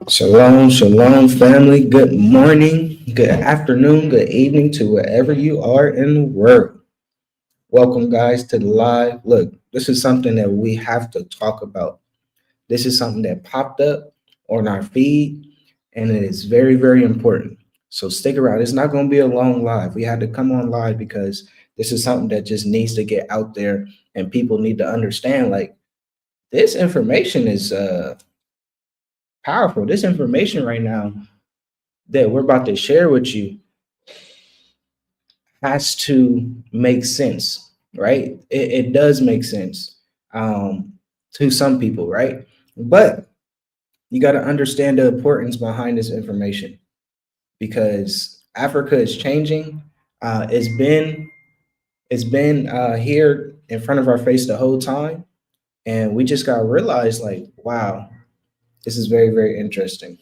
Shalom, shalom, family. Good morning, good afternoon, good evening to wherever you are in the world. Welcome, guys, to the live. Look, this is something that we have to talk about. This is something that popped up on our feed, and it is very, very important. So stick around. It's not going to be a long live. We had to come on live because this is something that just needs to get out there, and people need to understand. Like this information is powerful. This information right now that we're about to share with you has to make sense, right? It does make sense to some people, right? But you got to understand the importance behind this information because Africa is changing. It's been here in front of our face the whole time, and we just got to realize, like, wow, this is very, very interesting.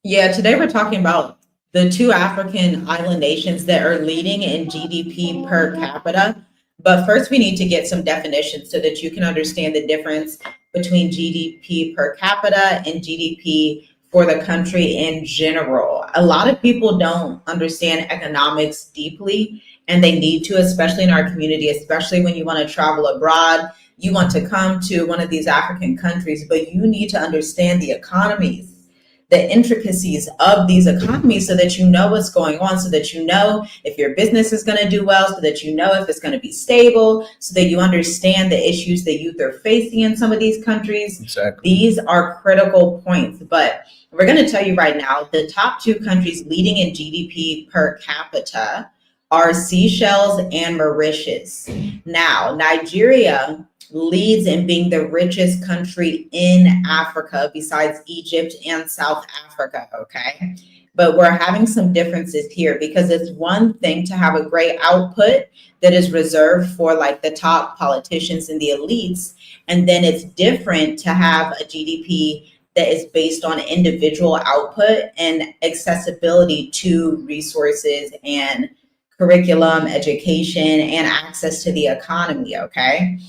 Yeah, today we're talking about the two African island nations that are leading in GDP per capita. But first, we need to get some definitions so that you can understand the difference between GDP per capita and GDP for the country in general. A lot of people don't understand economics deeply, and they need to, especially in our community, especially when you want to travel abroad. You want to come to one of these African countries, but you need to understand the economies, the intricacies of these economies, so that you know what's going on, so that you know if your business is going to do well, so that you know if it's going to be stable, so that you understand the issues that youth are facing in some of these countries. Exactly. These are critical points. But we're going to tell you right now, the top two countries leading in GDP per capita are Seychelles and Mauritius. Now, Nigeria leads in being the richest country in Africa besides Egypt and South Africa, okay? But we're having some differences here because it's one thing to have a great output that is reserved for like the top politicians and the elites. And then it's different to have a GDP that is based on individual output and accessibility to resources and curriculum, education, and access to the economy, okay?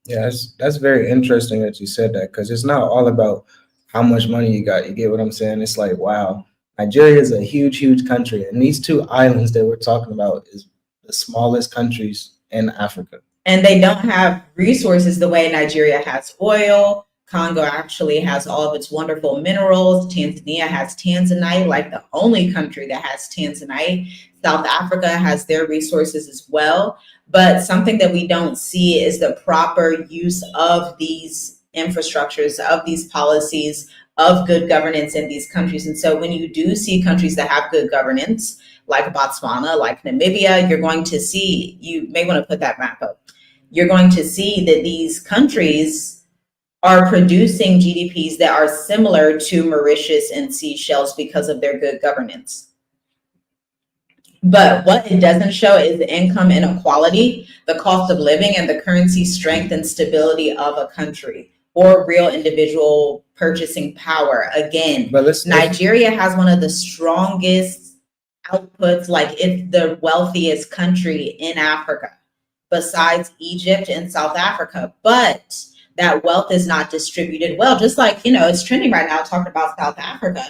Yeah, that's very interesting that you said that because it's not all about how much money you got. You get what I'm saying? It's like, wow, Nigeria is a huge, huge country, and these two islands that we're talking about is the smallest countries in Africa. And they don't have resources the way Nigeria has oil. Congo actually has all of its wonderful minerals. Tanzania has tanzanite, like the only country that has tanzanite. South Africa has their resources as well. But something that we don't see is the proper use of these infrastructures, of these policies, of good governance in these countries. And so when you do see countries that have good governance, like Botswana, like Namibia, you're going to see, you may want to put that map up. You're going to see that these countries are producing GDPs that are similar to Mauritius and Seychelles because of their good governance. But what it doesn't show is the income inequality, the cost of living, and the currency strength and stability of a country or real individual purchasing power. Again, Nigeria has one of the strongest outputs, like it's the wealthiest country in Africa, besides Egypt and South Africa. But that wealth is not distributed well. Just like, it's trending right now talking about South Africa.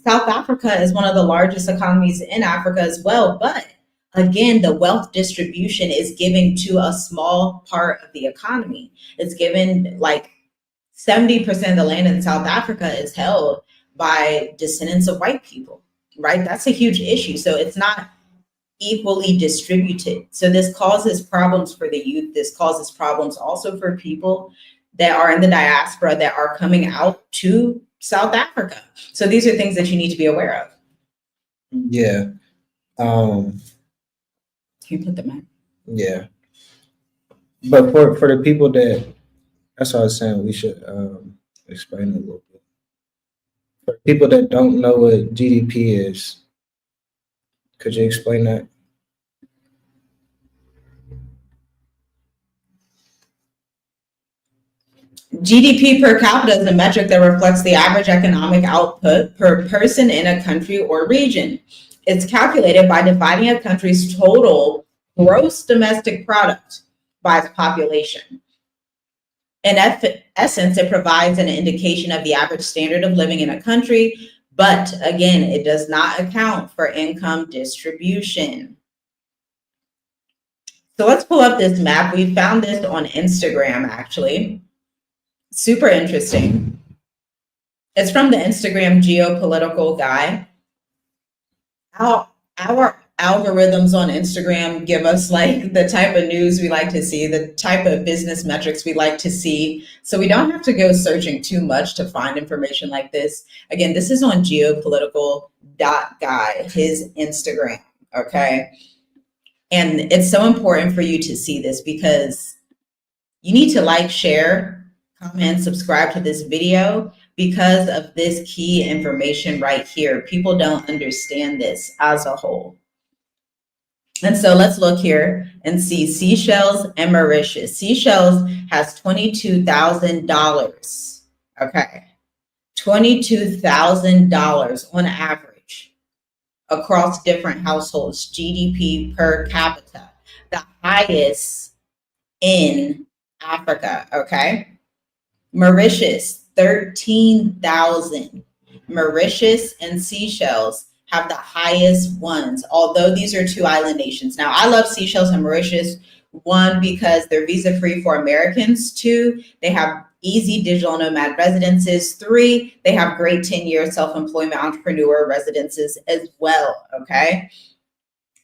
South Africa is one of the largest economies in Africa as well. But again, the wealth distribution is given to a small part of the economy. It's given like 70% of the land in South Africa is held by descendants of white people, right? That's a huge issue. So it's not equally distributed. So this causes problems for the youth. This causes problems also for people that are in the diaspora that are coming out to South Africa. So these are things that you need to be aware of. Yeah. Can you put them in? Yeah. But for the people that's what I was saying, we should explain it a little bit. For people that don't know what GDP is, could you explain that? GDP per capita is a metric that reflects the average economic output per person in a country or region. It's calculated by dividing a country's total gross domestic product by its population. In essence, it provides an indication of the average standard of living in a country, but again, it does not account for income distribution. So let's pull up this map. We found this on Instagram, actually. Super interesting. It's from the Instagram geopolitical guy. Our algorithms on Instagram give us like the type of news we like to see, the type of business metrics we like to see. So we don't have to go searching too much to find information like this. Again, this is on geopolitical.guy, his Instagram. Okay. And it's so important for you to see this because you need to like, share, comment, subscribe to this video because of this key information right here. People don't understand this as a whole. And so let's look here and see Seychelles and Mauritius. Seychelles has $22,000. Okay. $22,000 on average across different households, GDP per capita, the highest in Africa. Okay. Mauritius, 13,000. Mauritius and Seychelles have the highest ones, although these are two island nations. Now, I love Seychelles and Mauritius, one, because they're visa-free for Americans. Two, they have easy digital nomad residences. Three, they have great 10-year self-employment entrepreneur residences as well, okay?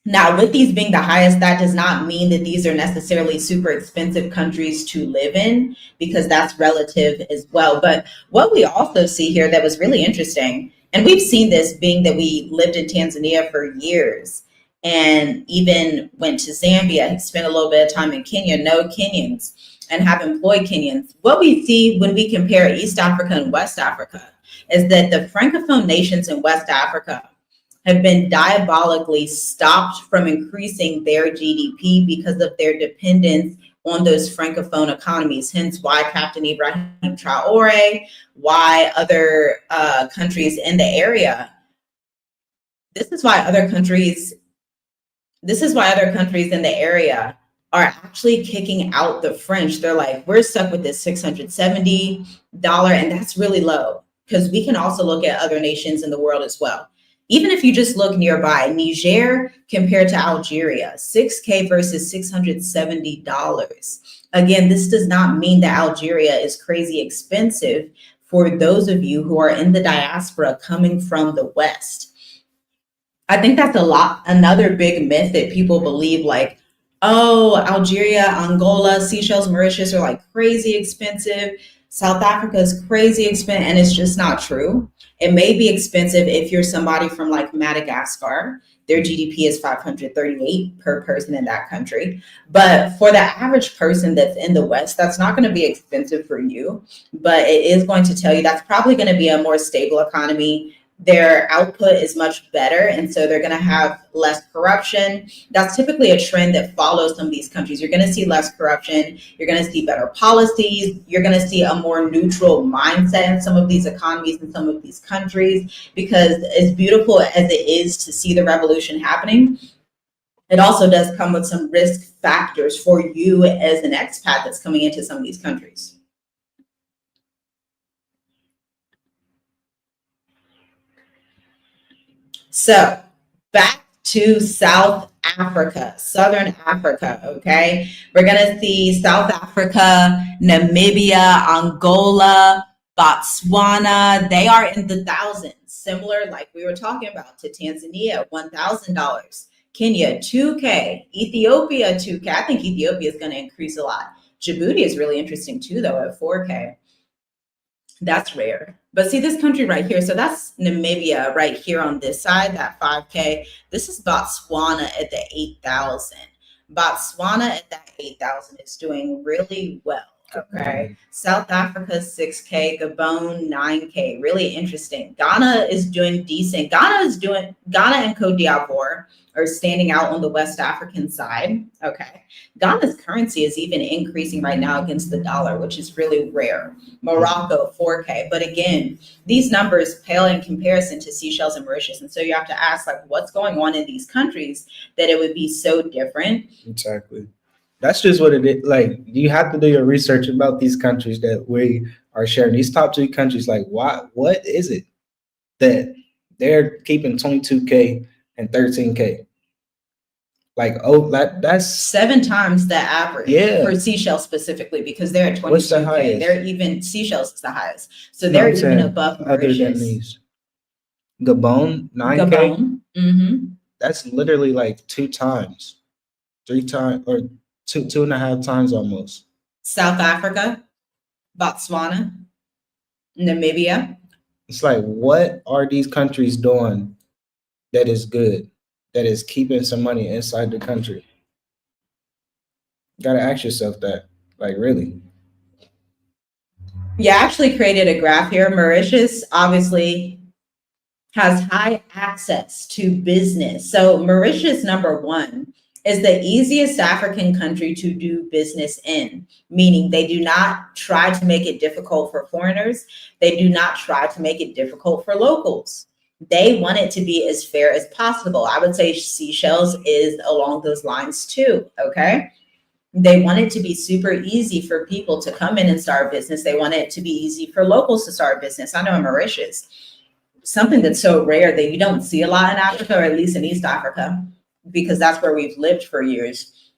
Now, with these being the highest, that does not mean that these are necessarily super expensive countries to live in, because that's relative as well. But what we also see here that was really interesting, and we've seen this being that we lived in Tanzania for years and even went to Zambia, spent a little bit of time in Kenya, know Kenyans and have employed Kenyans. What we see when we compare East Africa and West Africa is that the Francophone nations in West Africa have been diabolically stopped from increasing their GDP because of their dependence on those Francophone economies. Hence why Captain Ibrahim Traore, why other countries in the area. This is why other countries in the area are actually kicking out the French. They're like, we're stuck with this $670, and that's really low, because we can also look at other nations in the world as well. Even if you just look nearby, Niger compared to Algeria, $6K versus $670. Again, this does not mean that Algeria is crazy expensive for those of you who are in the diaspora coming from the West. I think that's another big myth that people believe, like, oh, Algeria, Angola, Seychelles, Mauritius are like crazy expensive. South Africa is crazy expensive, and it's just not true. It may be expensive if you're somebody from like Madagascar. Their GDP is 538 per person in that country. But for the average person that's in the West, that's not going to be expensive for you, but it is going to tell you that's probably going to be a more stable economy. Their output is much better, and so they're going to have less corruption. That's typically a trend that follows some of these countries. You're going to see less corruption. You're going to see better policies. You're going to see a more neutral mindset in some of these economies and some of these countries, because as beautiful as it is to see the revolution happening, it also does come with some risk factors for you as an expat that's coming into some of these countries. So back to South Africa, Southern Africa, okay? We're going to see South Africa, Namibia, Angola, Botswana. They are in the thousands, similar like we were talking about to Tanzania, $1,000. Kenya, $2K. Ethiopia, $2K. I think Ethiopia is going to increase a lot. Djibouti is really interesting too, though, at $4K. That's rare. But see this country right here. So that's Namibia right here on this side, that 5K. This is Botswana at the 8,000. Botswana at that 8,000 is doing really well. Okay. South Africa, 6K. Gabon, 9K. Really interesting. Ghana is doing decent. Ghana and Cote d'Ivoire are standing out on the West African side. Okay. Ghana's currency is even increasing right now against the dollar, which is really rare. Morocco, 4K. But again, these numbers pale in comparison to Seychelles and Mauritius. And so you have to ask, like, what's going on in these countries that it would be so different? Exactly. That's just what it is. Like, you have to do your research about these countries that we are sharing. These top two countries, like, why? What is it that they're keeping 22K and 13K? Like, oh, that's 7 times the average yeah. for Seychelles specifically, because they're at What's the 22K. highest? They're even Seychelles is the highest, so No, they're I'm even saying above other than Mauritius. these. Gabon, 9K. Gabon, mm-hmm. That's literally like 2 times, 3 times, or two and a half times almost. South Africa, Botswana, Namibia. It's like, what are these countries doing that is good, that is keeping some money inside the country? You gotta ask yourself that. Like, really? Yeah, I actually created a graph here. Mauritius obviously has high access to business. So Mauritius, number one, is the easiest African country to do business in, meaning they do not try to make it difficult for foreigners. They do not try to make it difficult for locals. They want it to be as fair as possible. I would say Seychelles is along those lines too, okay? They want it to be super easy for people to come in and start business. They want it to be easy for locals to start business. I know in Mauritius, something that's so rare that you don't see a lot in Africa, or at least in East Africa, because that's where we've lived for years,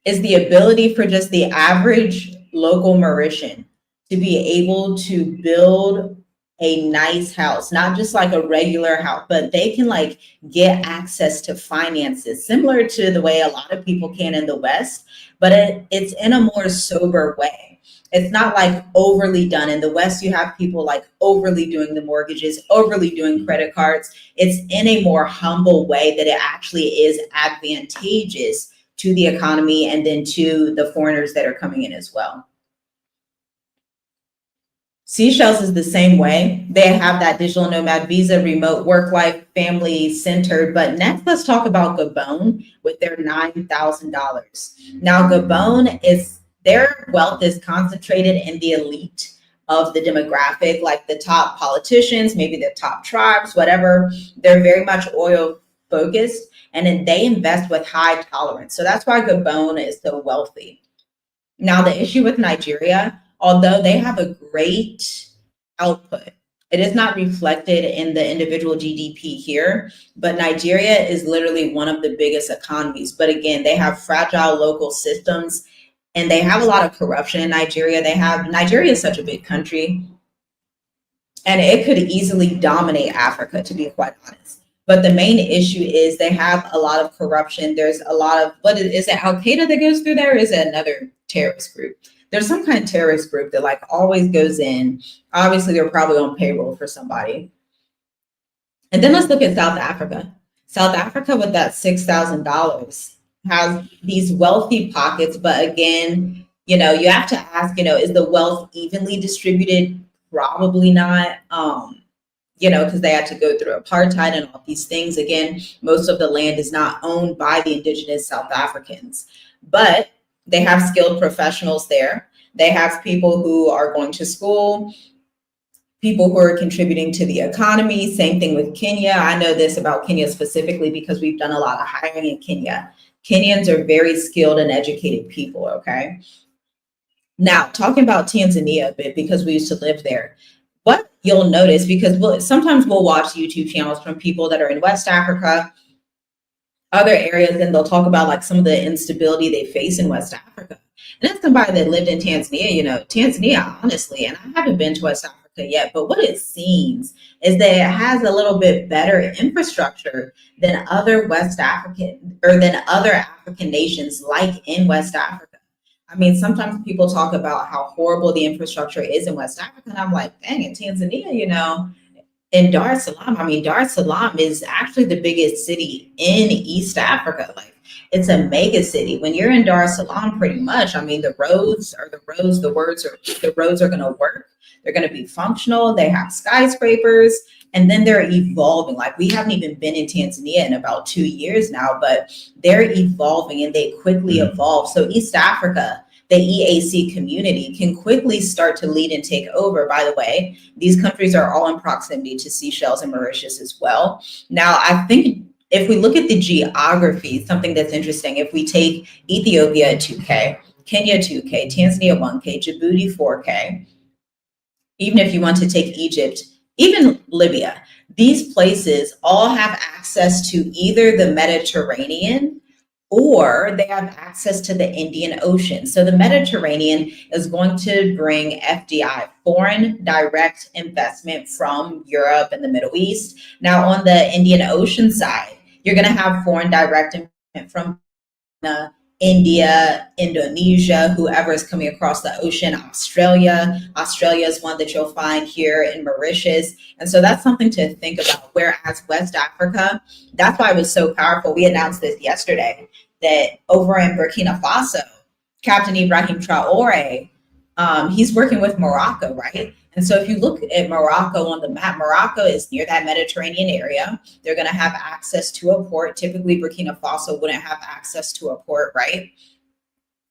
is the ability for just the average local Mauritian to be able to build a nice house, not just like a regular house, but they can like get access to finances similar to the way a lot of people can in the West, but it's in a more sober way. It's not like overly done. In the West, you have people like overly doing the mortgages, overly doing credit cards. It's in a more humble way that it actually is advantageous to the economy and then to the foreigners that are coming in as well. Seychelles is the same way. They have that digital nomad visa, remote work life, family centered. But next, let's talk about Gabon with their $9,000. Now, Gabon is, their wealth is concentrated in the elite of the demographic, like the top politicians, maybe the top tribes, whatever. They're very much oil focused, and then they invest with high tolerance. So that's why Gabon is so wealthy. Now, the issue with Nigeria, although they have a great output, it is not reflected in the individual GDP here, but Nigeria is literally one of the biggest economies. But again, they have fragile local systems and they have a lot of corruption in Nigeria. Nigeria is such a big country and it could easily dominate Africa, to be quite honest. But the main issue is they have a lot of corruption. There's a lot of, is it Al Qaeda that goes through there? Or is it another terrorist group? There's some kind of terrorist group that like always goes in. Obviously, they're probably on payroll for somebody. And then let's look at South Africa. South Africa with that $6,000 has these wealthy pockets. But again, you have to ask, is the wealth evenly distributed? Probably not. Because they had to go through apartheid and all these things. Again, most of the land is not owned by the indigenous South Africans, but they have skilled professionals there. They have people who are going to school, people who are contributing to the economy. Same thing with Kenya. I know this about Kenya specifically because we've done a lot of hiring in Kenya. Kenyans are very skilled and educated people, okay? Now, talking about Tanzania a bit, because we used to live there, what you'll notice, because sometimes we'll watch YouTube channels from people that are in West Africa, other areas, and they'll talk about like some of the instability they face in West Africa. And as somebody that lived in Tanzania, Tanzania, honestly, and I haven't been to West Africa yet, but what it seems is that it has a little bit better infrastructure than other African nations like in West Africa. I mean, sometimes people talk about how horrible the infrastructure is in West Africa. And I'm like, dang, in Tanzania, in Dar es Salaam, Dar es Salaam is actually the biggest city in East Africa. Like, it's a mega city. When you're in Dar es Salaam, pretty much, the roads are the roads are going to work. They're going to be functional. They have skyscrapers. And then they're evolving. Like, we haven't even been in Tanzania in about 2 years now, but they're evolving and they quickly evolve. So East Africa, the EAC community, can quickly start to lead and take over. By the way, these countries are all in proximity to Seychelles and Mauritius as well. Now, I think If we look at the geography, something that's interesting, if we take Ethiopia at 2K, Kenya 2K, Tanzania 1K, Djibouti 4K, even if you want to take Egypt, even Libya, these places all have access to either the Mediterranean or they have access to the Indian Ocean. So the Mediterranean is going to bring FDI, foreign direct investment from Europe and the Middle East. Now, on the Indian Ocean side, you're going to have foreign direct investment from India, Indonesia, whoever is coming across the ocean, Australia. Australia is one that you'll find here in Mauritius. And so that's something to think about. Whereas West Africa, that's why it was so powerful. We announced this yesterday that over in Burkina Faso, Captain Ibrahim Traore, he's working with Morocco, right? And so if you look at Morocco on the map, Morocco is near that Mediterranean area. They're going to have access to a port. Typically, Burkina Faso wouldn't have access to a port, right?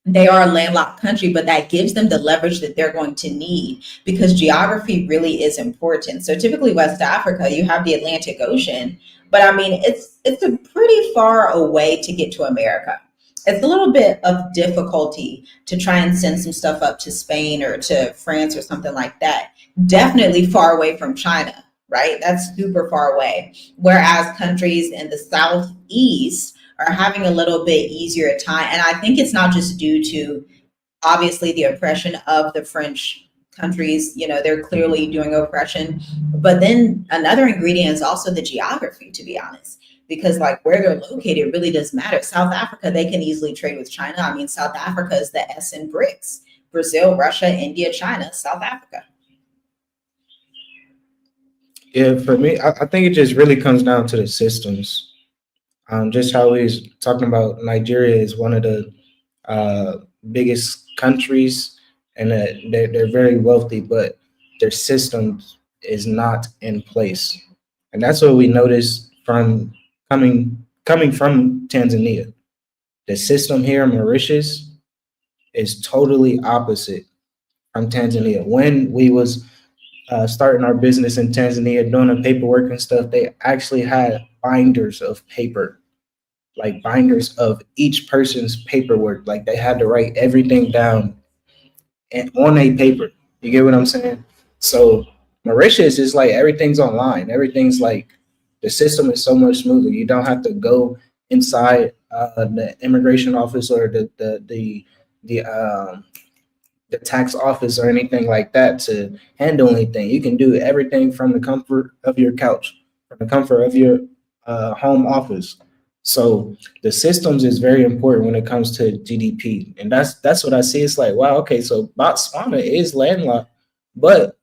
They are a landlocked country, but that gives them the leverage that they're going to need because geography really is important. So typically West Africa, you have the Atlantic Ocean, but I mean, it's a pretty far away to get to America. It's a little bit of difficulty to try and send some stuff up to Spain or to France or something like that. Definitely far away from China, right? That's super far away. Whereas countries in the southeast are having a little bit easier time. And I think it's not just due to obviously the oppression of the French countries, you know, they're clearly doing oppression. But then another ingredient is also the geography, to be honest, because like where they're located really does matter. South Africa, they can easily trade with China. I mean, South Africa is the S in BRICS: Brazil, Russia, India, China, South Africa. Yeah, for me, I think it just really comes down to the systems. Just how he's talking about Nigeria is one of the uh, biggest countries, and that they're very wealthy, but their system is not in place, and that's what we noticed from coming from Tanzania. The system here in Mauritius is totally opposite from Tanzania. When we was starting our business in Tanzania, doing the paperwork and stuff, they actually had binders of paper, like binders of each person's paperwork. Like they had to write everything down and on a paper. You get what I'm saying? So Mauritius is like everything's online. Everything's like the system is so much smoother. You don't have to go inside the immigration office or the tax office or anything like that to handle anything. You can do everything from the comfort of your couch, from the comfort of your home office. So the systems is very important when it comes to GDP, and that's what I see. It's like, wow, okay, so Botswana is landlocked, but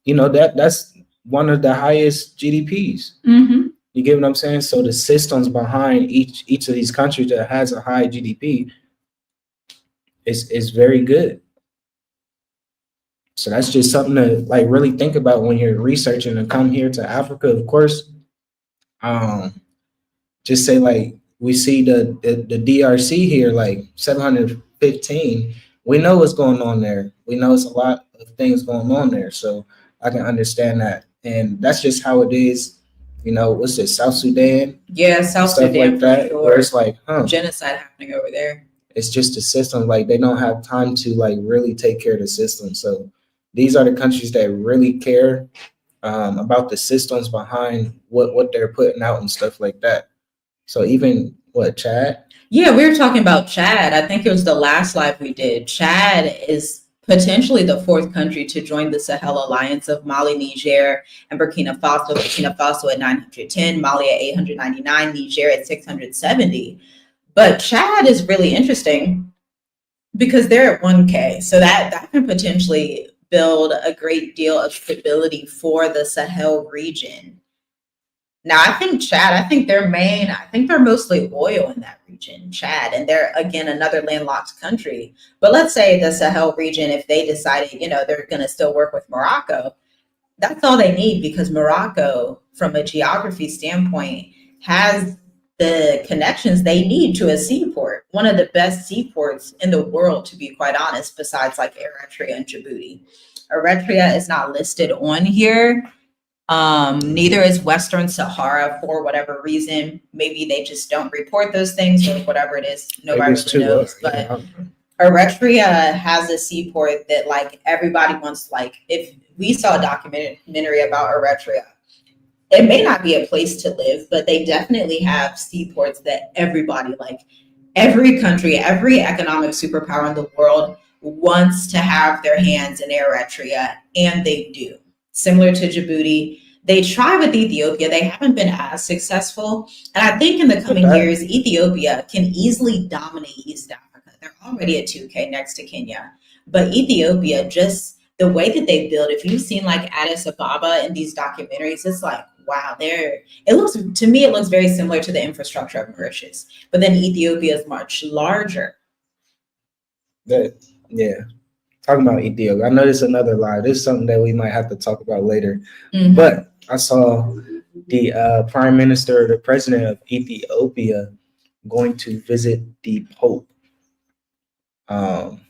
you know that's one of the highest GDPs. Mm-hmm. You get what I'm saying? So the systems behind each of these countries that has a high GDP is very good. So that's just something to like really think about when you're researching to come here to Africa. Of course, um, just say like we see the DRC here, like 715. We know what's going on there. We know it's a lot of things going on there. So I can understand that, and that's just how it is. You know, what's this, South Sudan? Yeah, South Stuff Sudan like that, for where sure. it's like, Genocide happening over there. it's just a system. Like they don't have time to like really take care of the system. So these are the countries that really care about the systems behind what they're putting out and stuff like that. So even what, Chad? Yeah, we were talking about Chad. I think it was the last live we did. Chad is potentially the fourth country to join the Sahel Alliance of Mali, Niger, and Burkina Faso. Burkina Faso at 910, Mali at 899, Niger at 670. But Chad is really interesting because they're at 1K. So that can potentially build a great deal of stability for the Sahel region. Now, I think Chad, I think they're mostly oil in that region, Chad, and they're again another landlocked country. But let's say the Sahel region, if they decided, you know, they're going to still work with Morocco, that's all they need because Morocco, from a geography standpoint, has the connections they need to a seaport, one of the best seaports in the world, to be quite honest, besides like Eritrea and Djibouti. Eritrea is not listed on here Neither is Western Sahara for whatever reason. Maybe they just don't report those things or whatever it is. Nobody really knows. But Eritrea has a seaport that like everybody wants. Like if we saw a documentary about Eritrea, it may not be a place to live, but they definitely have seaports that everybody, like every country, every economic superpower in the world wants to have their hands in Eritrea, and they do. Similar to Djibouti, they try with Ethiopia. They haven't been as successful. And I think in the coming years, Ethiopia can easily dominate East Africa. They're already at 2K next to Kenya. But Ethiopia, just the way that they build, if you've seen like Addis Ababa in these documentaries, it's like, wow, it looks very similar to the infrastructure of Mauritius. But then Ethiopia is much larger. Yeah. Talking about Ethiopia, I know there's another lie. This is something that we might have to talk about later. Mm-hmm. But I saw the prime minister, the president of Ethiopia, going to visit the Pope, and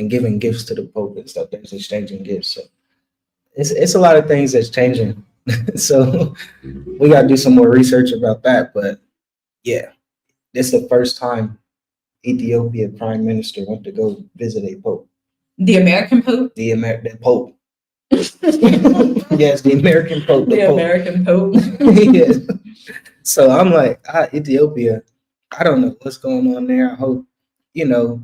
giving gifts to the Pope and stuff. There's exchanging gifts. So it's a lot of things that's changing. So we got to do some more research about that. But yeah, this is the first time Ethiopia prime minister went to go visit a Pope. The American Pope? The Pope. Yes, the American Pope. The American Pope. Yes. So I'm like, Ethiopia, I don't know what's going on there. I hope, yeah,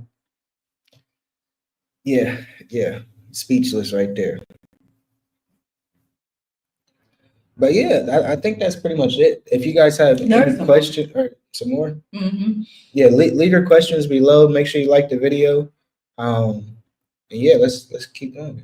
speechless right there. But yeah, I think that's pretty much it. If you guys have any questions or some more, yeah, leave your questions below. Make sure you like the video. And yeah, let's keep going.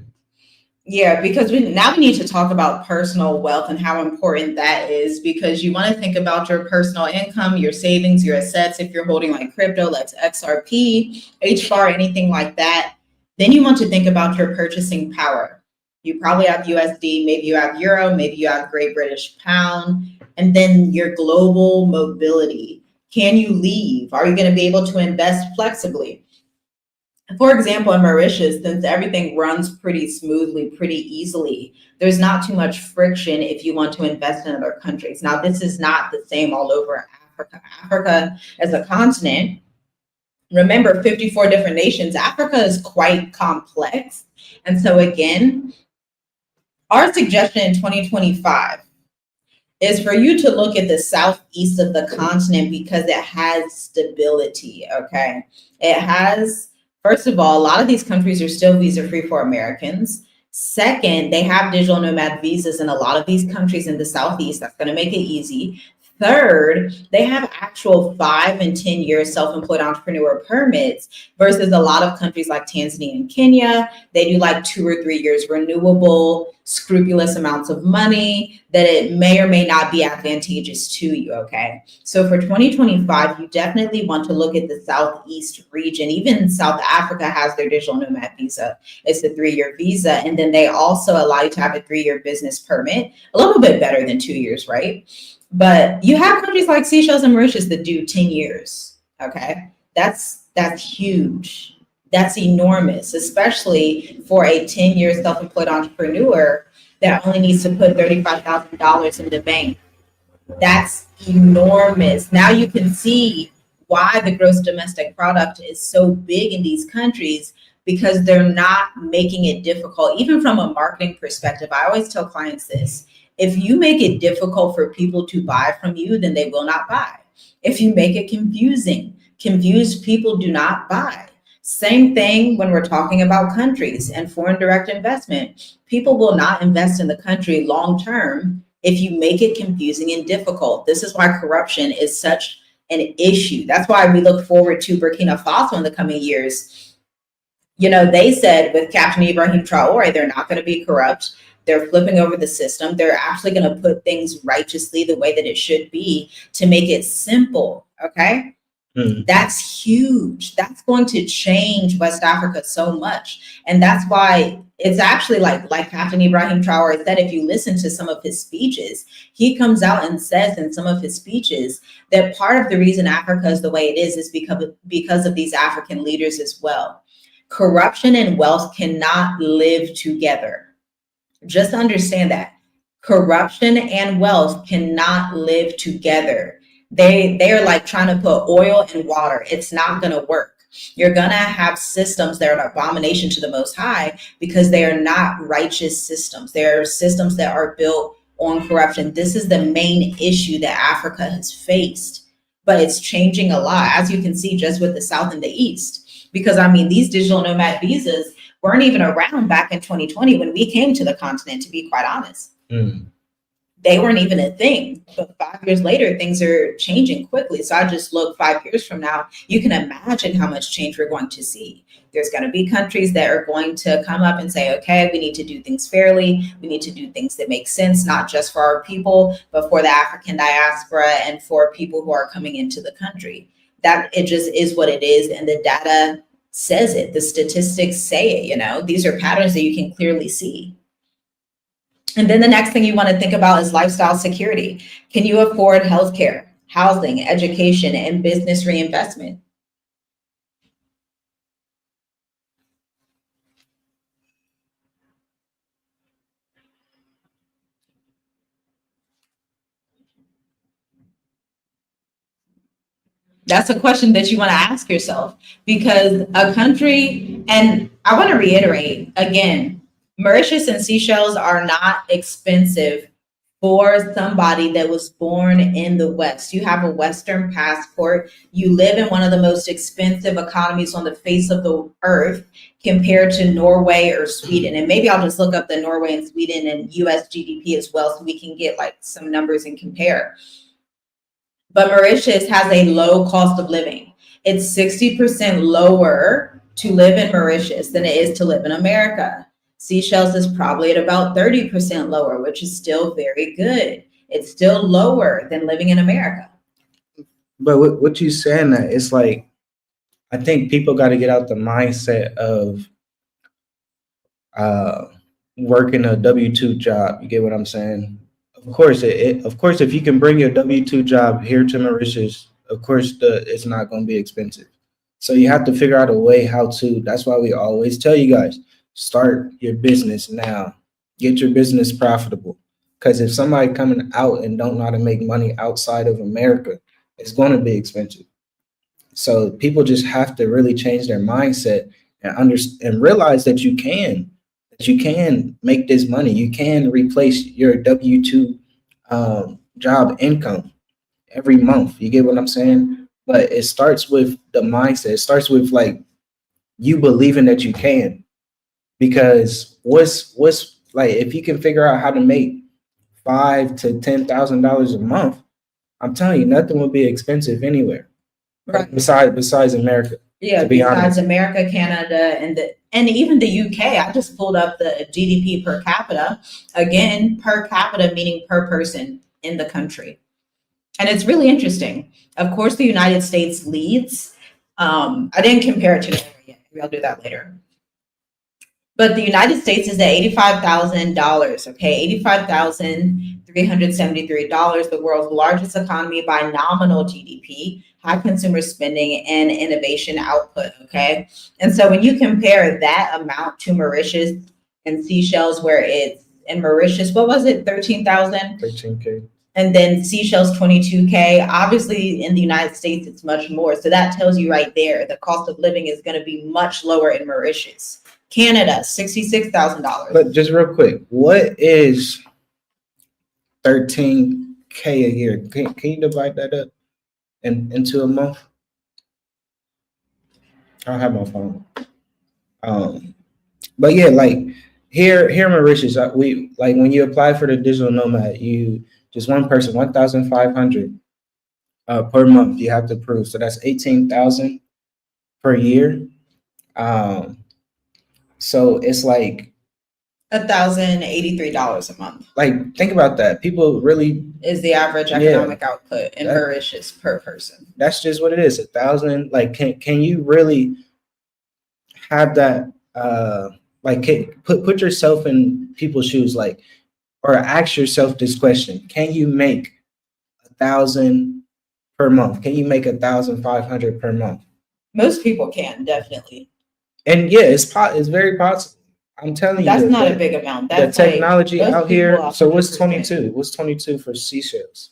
Yeah, because now we need to talk about personal wealth and how important that is, because you want to think about your personal income, your savings, your assets. If you're holding like crypto, let's XRP, HBAR, anything like that, then you want to think about your purchasing power. You probably have USD, maybe you have Euro, maybe you have Great British Pound, and then your global mobility. Can you leave? Are you going to be able to invest flexibly? For example, in Mauritius, since everything runs pretty smoothly, pretty easily, there's not too much friction if you want to invest in other countries. Now, this is not the same all over Africa. Africa as a continent, remember, 54 different nations. Africa is quite complex. And so again, our suggestion in 2025 is for you to look at the southeast of the continent because it has stability, okay? It has, first of all, a lot of these countries are still visa-free for Americans. Second, they have digital nomad visas in a lot of these countries in the southeast. That's going to make it easy. Third, they have actual 5 and 10 year self-employed entrepreneur permits versus a lot of countries like Tanzania and Kenya. They do like 2 or 3 years renewable, scrupulous amounts of money that it may or may not be advantageous to you, okay? So for 2025, you definitely want to look at the Southeast region. Even South Africa has their digital nomad visa. It's a 3-year visa. And then they also allow you to have a 3-year business permit, a little bit better than 2 years, right? But you have countries like Seychelles and Mauritius that do 10 years, okay? That's huge. That's enormous, especially for a 10-year self-employed entrepreneur that only needs to put $35,000 in the bank. That's enormous. Now you can see why the gross domestic product is so big in these countries, because they're not making it difficult. Even from a marketing perspective, I always tell clients this: if you make it difficult for people to buy from you, then they will not buy. If you make it confusing, confused people do not buy. Same thing when we're talking about countries and foreign direct investment. People will not invest in the country long term if you make it confusing and difficult. This is why corruption is such an issue. That's why we look forward to Burkina Faso in the coming years. You know, they said with Captain Ibrahim Traore, they're not going to be corrupt. They're flipping over the system. They're actually going to put things righteously the way that it should be to make it simple. Okay. That's huge. That's going to change West Africa so much. And that's why it's actually like Captain Ibrahim Traore said, if you listen to some of his speeches, he comes out and says in some of his speeches that part of the reason Africa is the way it is because of these African leaders as well. Corruption and wealth cannot live together. Just understand that. Corruption and wealth cannot live together. They're like trying to put oil in water. It's not going to work. You're going to have systems that are an abomination to the Most High because they are not righteous systems. They're systems that are built on corruption. This is the main issue that Africa has faced, but it's changing a lot, as you can see just with the South and the East. Because I mean, these digital nomad visas weren't even around back in 2020 when we came to the continent, to be quite honest. They weren't even a thing. But 5 years later, things are changing quickly. So I just look 5 years from now, you can imagine how much change we're going to see. There's going to be countries that are going to come up and say, okay, we need to do things fairly. We need to do things that make sense, not just for our people, but for the African diaspora and for people who are coming into the country. That it just is what it is. And the data says it. The statistics say it, these are patterns that you can clearly see. And then the next thing you want to think about is lifestyle security. Can you afford healthcare, housing, education, and business reinvestment? That's a question that you want to ask yourself, because a country, and I want to reiterate again, Mauritius and Seychelles are not expensive for somebody that was born in the West. You have a Western passport. You live in one of the most expensive economies on the face of the earth compared to Norway or Sweden. And maybe I'll just look up the Norway and Sweden and US GDP as well, so we can get like some numbers and compare. But Mauritius has a low cost of living. It's 60% lower to live in Mauritius than it is to live in America. Seychelles is probably at about 30% lower, which is still very good. It's still lower than living in America. But what you saying that it's like, I think people got to get out the mindset of working a W-2 job. You get what I'm saying? Of course, if you can bring your W-2 job here to Mauritius, of course, it's not going to be expensive. So you have to figure out a way how to. That's why we always tell you guys, start your business now. Get your business profitable. Because if somebody coming out and don't know how to make money outside of America, it's going to be expensive. So people just have to really change their mindset and realize that you can make this money. You can replace your W-2 job income every month. You get what I'm saying? But it starts with the mindset. It starts with like you believing that you can. Because what's like, if you can figure out how to make $5,000 to $10,000 a month, I'm telling you, nothing will be expensive anywhere. Right. Besides America. Yeah, besides America, Canada, and even the UK. I just pulled up the GDP per capita. Again, per capita meaning per person in the country. And it's really interesting. Of course, the United States leads. I didn't compare it to Norway yet. Maybe I'll do that later. But the United States is at $85,000, okay? $85,373, the world's largest economy by nominal GDP, high consumer spending, and innovation output, okay? And so when you compare that amount to Mauritius and Seychelles, where it's in Mauritius, what was it, 13,000? 13K. And then Seychelles, 22K. Obviously, in the United States, it's much more. So that tells you right there, the cost of living is going to be much lower in Mauritius. Canada, $66,000. But just real quick, what is 13K a year? Can you divide that up into a month? I don't have my phone. But yeah, like here in Mauritius, we like when you apply for the digital nomad, you just one person, 1,500 per month you have to prove. So that's 18,000 per year. So it's like $1,083 a month. Like, think about that. People really is the average economic output in Mauritius per person. That's just what it is. 1,000. Like, can you really have that? Like, put yourself in people's shoes, like, or ask yourself this question: can you make 1,000 per month? Can you make 1,500 per month? Most people can, definitely. And yeah, it's very possible. I'm telling you, that's not a big amount. That's the technology like, out here. So what's 100%. 22? What's 22 for Seychelles?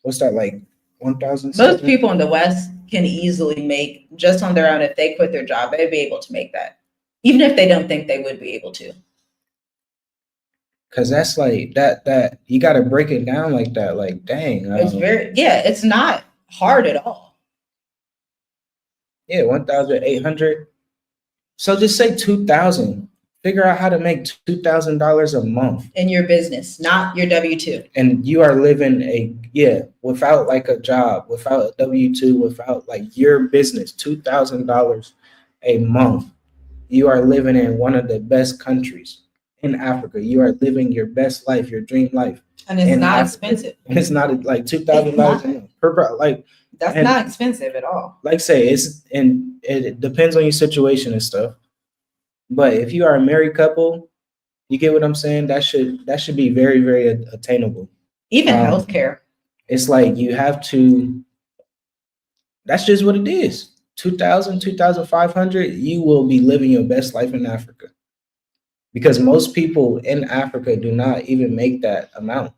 What's that like? 1,000. Most people in the West can easily make, just on their own, if they quit their job, they'd be able to make that, even if they don't think they would be able to. Cause that's like that you got to break it down like that. Like, dang, It's it's not hard at all. Yeah, 1,800. So just say 2,000. Figure out how to make $2,000 a month in your business, not your W-2. And you are living without like a job, without a W-2, without like your business, $2,000 a month. You are living in one of the best countries in Africa. You are living your best life, your dream life. And it's not expensive. And it's not like $2,000 a month per like. That's not expensive at all. Like say it depends on your situation and stuff. But if you are a married couple, you get what I'm saying? That should be very, very attainable. Even healthcare. It's like you have to. That's just what it is. 2,000, 2,500. You will be living your best life in Africa, because most people in Africa do not even make that amount.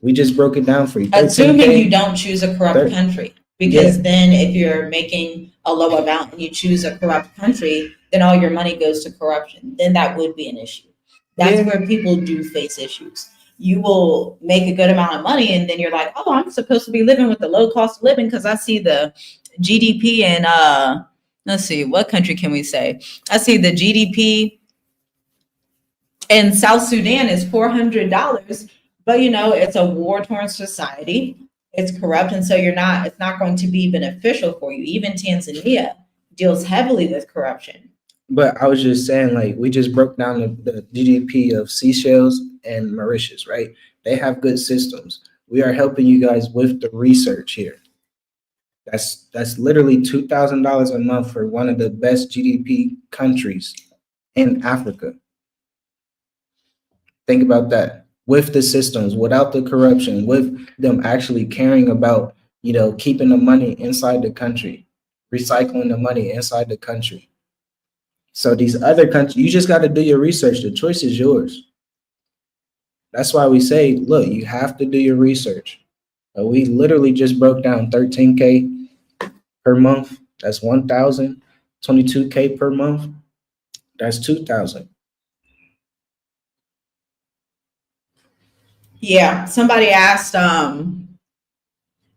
We just broke it down for you. Assuming you don't choose a corrupt country, because then if you're making a low amount and you choose a corrupt country, then all your money goes to corruption. Then that would be an issue. That's where people do face issues. You will make a good amount of money and then you're like, oh, I'm supposed to be living with the low cost of living because I see the GDP in, let's see, what country can we say? I see the GDP in South Sudan is $400, but it's a war-torn society. It's corrupt, and so it's not going to be beneficial for you. Even Tanzania deals heavily with corruption. But I was just saying, like, we just broke down the GDP of Seychelles and Mauritius, right? They have good systems. We are helping you guys with the research here. That's literally $2,000 a month for one of the best GDP countries in Africa. Think about that. With the systems, without the corruption, with them actually caring about, keeping the money inside the country, recycling the money inside the country. So these other countries, you just got to do your research. The choice is yours. That's why we say, look, you have to do your research. We literally just broke down 13K per month. That's 1,000. 22K per month. That's 2,000. Yeah, somebody asked,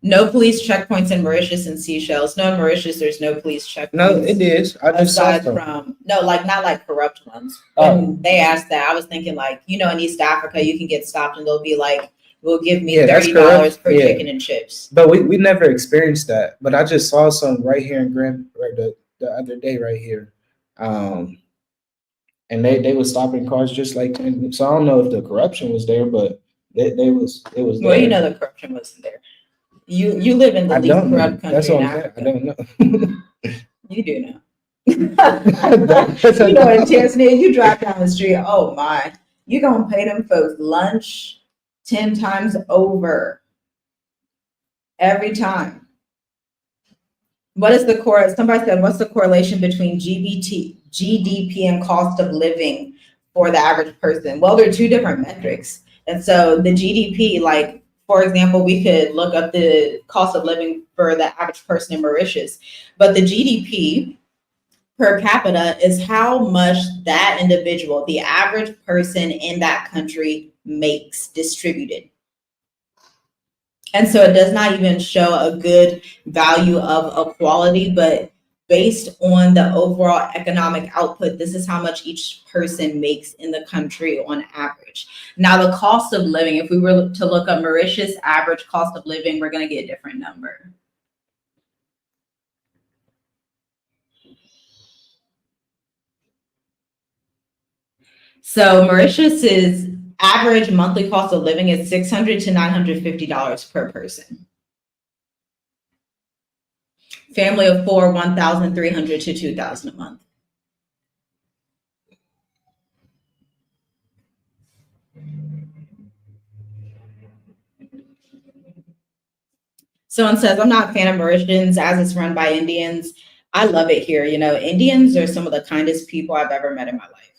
no police checkpoints in Mauritius and Seychelles. No, in Mauritius, there's no police checkpoints. No, it is. I just aside from not like corrupt ones. When they asked that, I was thinking like, in East Africa, you can get stopped and they'll be like, "We'll give me $30 per chicken and chips." But we never experienced that. But I just saw some right here in Grand the other day right here, and they were stopping cars just like. So I don't know if the corruption was there, but it was. Well, there. The corruption wasn't there. You live in the least corrupt country in Africa. I don't know. You do know. In Tanzania, you drive down the street, oh my, you're going to pay them folks lunch 10 times over. Every time. What is somebody said, what's the correlation between GDP and cost of living for the average person? Well, there are two different metrics. And so the GDP, like, for example, we could look up the cost of living for the average person in Mauritius, but the GDP per capita is how much that individual, the average person in that country, makes distributed. And so it does not even show a good value of equality, but based on the overall economic output, this is how much each person makes in the country on average. Now, the cost of living, if we were to look up Mauritius average cost of living, we're going to get a different number. So Mauritius's average monthly cost of living is $600 to $950 per person. Family of four, $1,300 to $2,000 a month. Someone says, I'm not a fan of Mauritians as it's run by Indians. I love it here. Indians are some of the kindest people I've ever met in my life.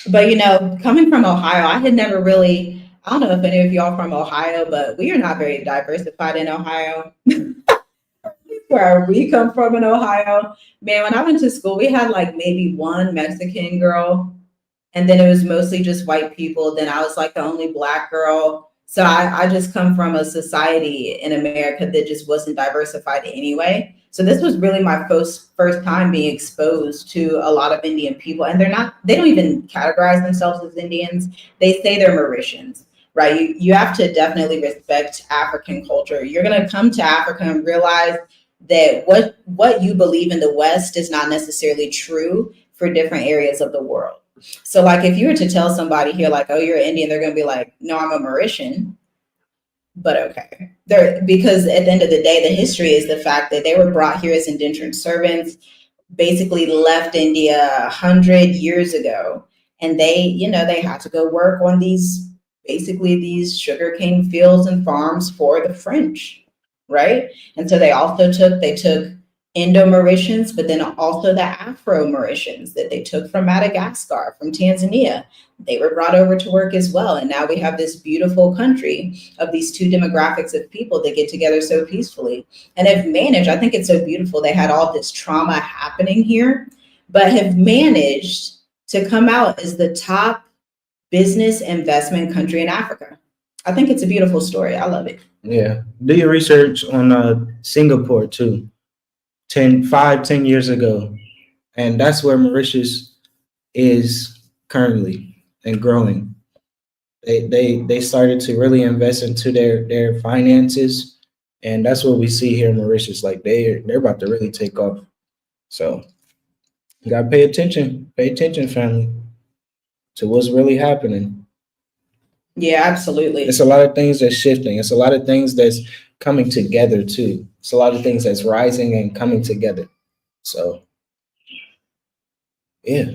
But coming from Ohio, I had never really. I don't know if any of y'all from Ohio, but we are not very diversified in Ohio. Where we come from in Ohio, man, when I went to school, we had like maybe one Mexican girl, and then it was mostly just white people. Then I was like the only black girl. So I just come from a society in America that just wasn't diversified anyway. So this was really my first time being exposed to a lot of Indian people. And they don't even categorize themselves as Indians. They say they're Mauritians, right? You have to definitely respect African culture. You're gonna come to Africa and realize that what you believe in the West is not necessarily true for different areas of the world. So, like, if you were to tell somebody here, like, oh, you're Indian, they're going to be like, no, I'm a Mauritian. But okay. Because at the end of the day, the history is the fact that they were brought here as indentured servants, basically left India 100 years ago. And they had to go work on these sugarcane fields and farms for the French, right? And so they took Indo-Mauritians, but then also the Afro-Mauritians that they took from Madagascar, from Tanzania. They were brought over to work as well. And now we have this beautiful country of these two demographics of people that get together so peacefully and have managed. I think it's so beautiful. They had all this trauma happening here, but have managed to come out as the top business investment country in Africa. I think it's a beautiful story. I love it. Yeah. Do your research on Singapore too. 10 years ago. And that's where Mauritius is currently and growing. They started to really invest into their finances. And that's what we see here in Mauritius. Like they're about to really take off. So you gotta pay attention. Pay attention, family, to what's really happening. Yeah, absolutely. It's a lot of things that's shifting. It's a lot of things that's coming together too. It's a lot of things that's rising and coming together. So, yeah.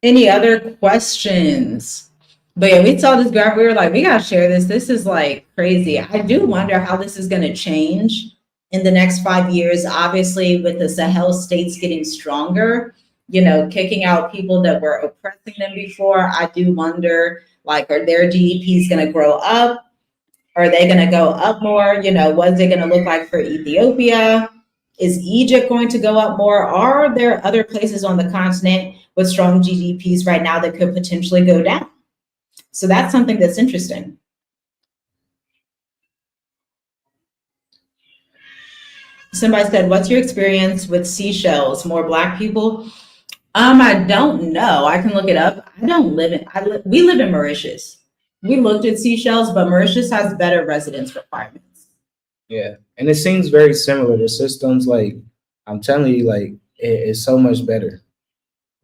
Any other questions? But yeah, we saw this graph. We were like, we gotta share this. This is like crazy. I do wonder how this is going to change in the next 5 years. Obviously, with the Sahel states getting stronger, kicking out people that were oppressing them before. I do wonder, like, are their GDPs going to grow up? Are they going to go up more? What's it going to look like for Ethiopia? Is Egypt going to go up more? Are there other places on the continent with strong GDPs right now that could potentially go down? So that's something that's interesting. Somebody said, what's your experience with Seychelles? More Black people? I don't know. I can look it up. I don't live in, we live in Mauritius. We looked at Seychelles, but Mauritius has better residence requirements. Yeah. And it seems very similar. The systems, like, I'm telling you, like, it's so much better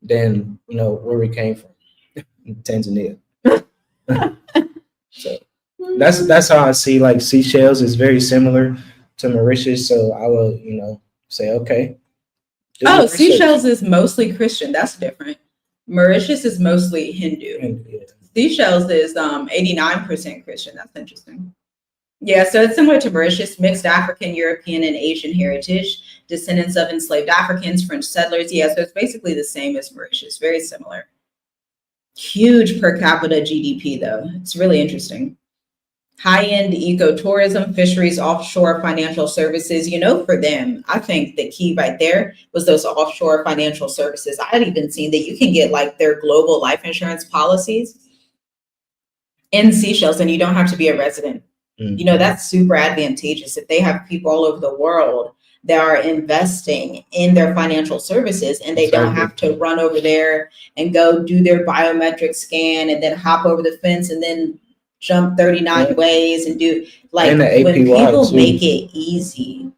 than, where we came from, Tanzania. So that's how I see, like, Seychelles is very similar to Mauritius. So I will, say, okay. Oh, Seychelles is mostly Christian. That's different. Mauritius is mostly Hindu. Yeah. Seychelles is 89% Christian. That's interesting. Yeah, so it's similar to Mauritius, mixed African, European, and Asian heritage, descendants of enslaved Africans, French settlers. Yeah, so it's basically the same as Mauritius, very similar. Huge per capita GDP, though. It's really interesting. High-end ecotourism, fisheries, offshore financial services. For them, I think the key right there was those offshore financial services. I had even seen that you can get like their global life insurance policies in Seychelles, and you don't have to be a resident. That's super advantageous. If they have people all over the world that are investing in their financial services and they don't have to run over there and go do their biometric scan and then hop over the fence and then jump 39 ways and do, like, when people make it easy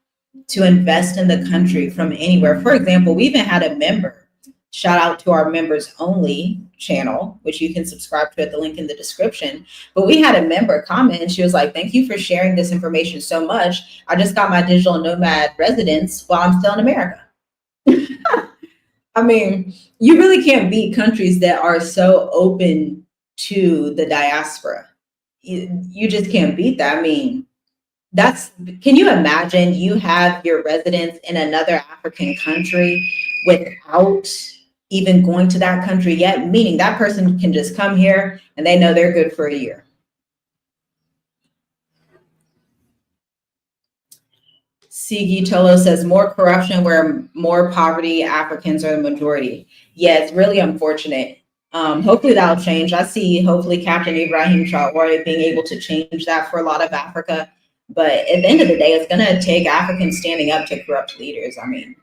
to invest in the country from anywhere. For example, we even had a member, shout out to our members only channel, which you can subscribe to at the link in the description. But we had a member comment and she was like, thank you for sharing this information so much. I just got my digital nomad residence while I'm still in America. I mean, you really can't beat countries that are so open to the diaspora. You just can't beat that. I mean, can you imagine you have your residence in another African country without even going to that country yet? Meaning that person can just come here and they know they're good for a year. Sigi Tolo says more corruption where more poverty, Africans are the majority. Yeah, it's really unfortunate. Hopefully that'll change. I see hopefully Captain Ibrahim Traore being able to change that for a lot of Africa. But at the end of the day, it's going to take Africans standing up to corrupt leaders. I mean,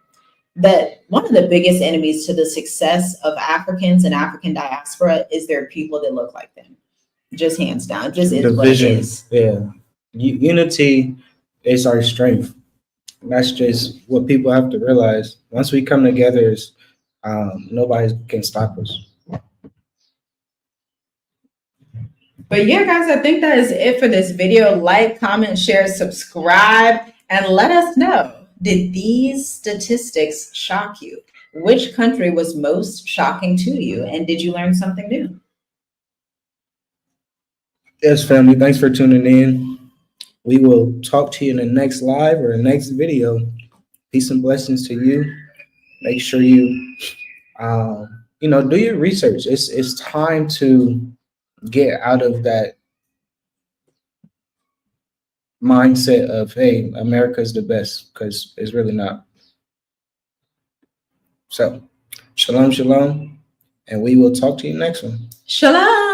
one of the biggest enemies to the success of Africans and African diaspora is their people that look like them. Just hands down, just is what it is. Yeah, unity is our strength. That's just what people have to realize. Once we come together, nobody can stop us. But yeah, guys, I think that is it for this video. Like, comment, share, subscribe, and let us know. Did these statistics shock you? Which country was most shocking to you? And did you learn something new? Yes, family. Thanks for tuning in. We will talk to you in the next live or next video. Peace and blessings to you. Make sure you, do your research. It's time to get out of that mindset of, hey, America's the best, because it's really not. So, shalom, shalom, and we will talk to you next one. Shalom.